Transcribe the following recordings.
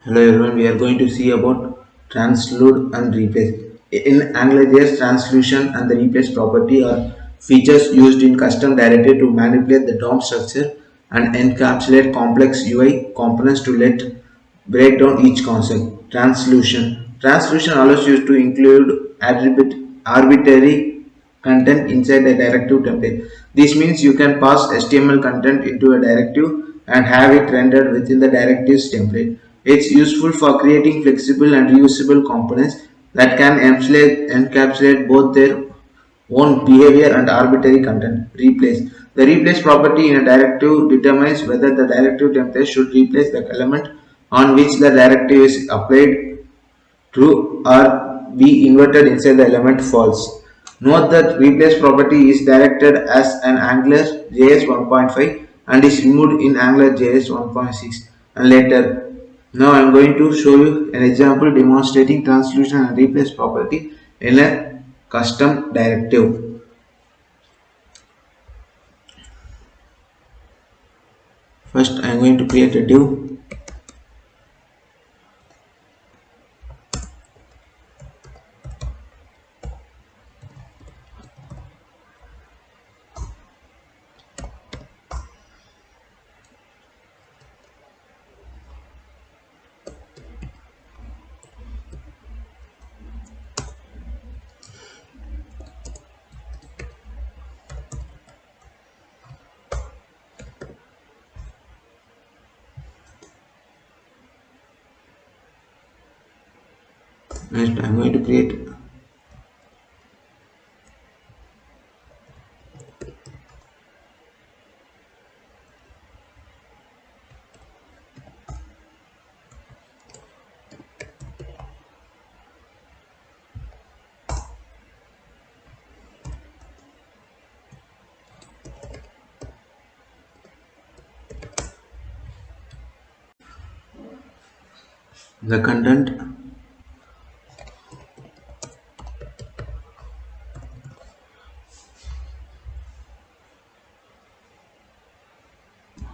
Hello everyone, we are going to see about transclude and replace. In AngularJS, transclusion and the replace property are features used in custom directive to manipulate the DOM structure and encapsulate complex UI components to let break down each concept. Transclusion. Transclusion allows you to include arbitrary content inside a directive template. This means you can pass HTML content into a directive and have it rendered within the directives template. It's useful for creating flexible and reusable components that can encapsulate both their own behavior and arbitrary content. Replace. The replace property in a directive determines whether the directive template should replace the element on which the directive is applied true or be inverted inside the element false. Note that replace property is directed as an AngularJS 1.5 and is removed in AngularJS 1.6 and later. Now I am going to show you an example demonstrating transclusion and replace property in a custom directive. First I am going to create a div. Next I am going to create the content.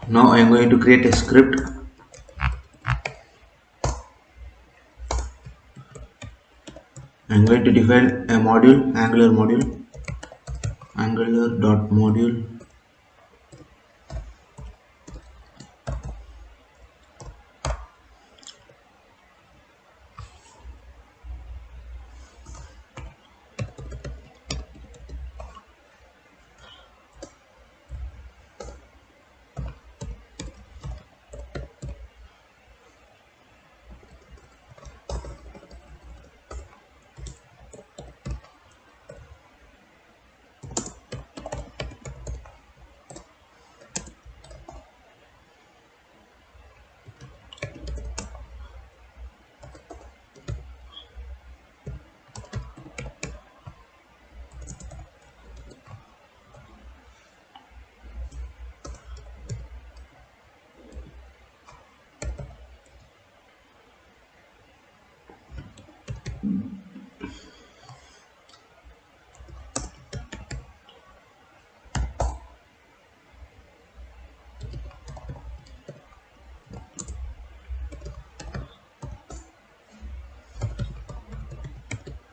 Now I am going to create a script. I am going to define a module, angular.module.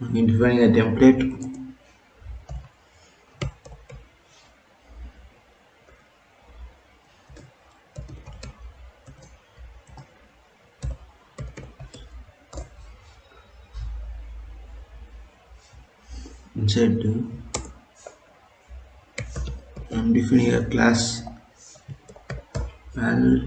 I'm defining a template. Inside I'm defining a class panel.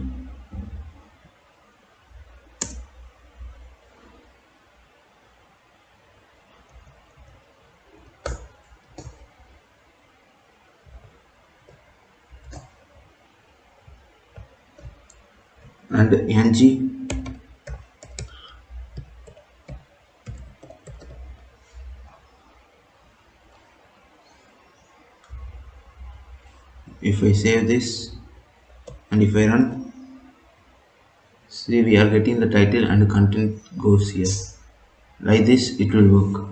And ng. If I save this and if I run, see we are getting the title and the content goes here. Like this it will work.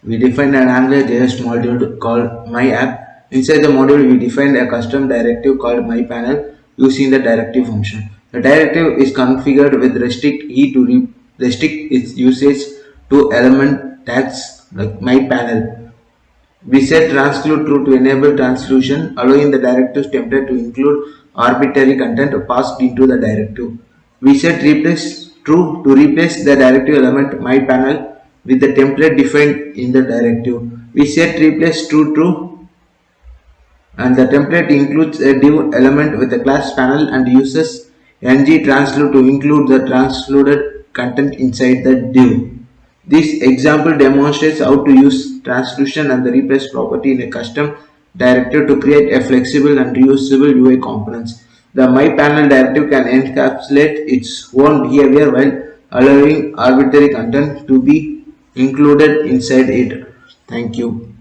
We defined an AngularJS module called myApp. Inside the module we defined a custom directive called myPanel using the directive function. A directive is configured with restrict e to restrict its usage to element tags like my panel. We set transclude true to enable transclusion, allowing the directives template to include arbitrary content passed into the directive. We set replace true to replace the directive element my panel with the template defined in the directive. We set replace true and the template includes a div element with a class panel and uses ng transclude to include the transcluded content inside the div. This example demonstrates how to use transclusion and the replace property in a custom directive to create a flexible and reusable UI components. The myPanel directive can encapsulate its own behavior while allowing arbitrary content to be included inside it. Thank you.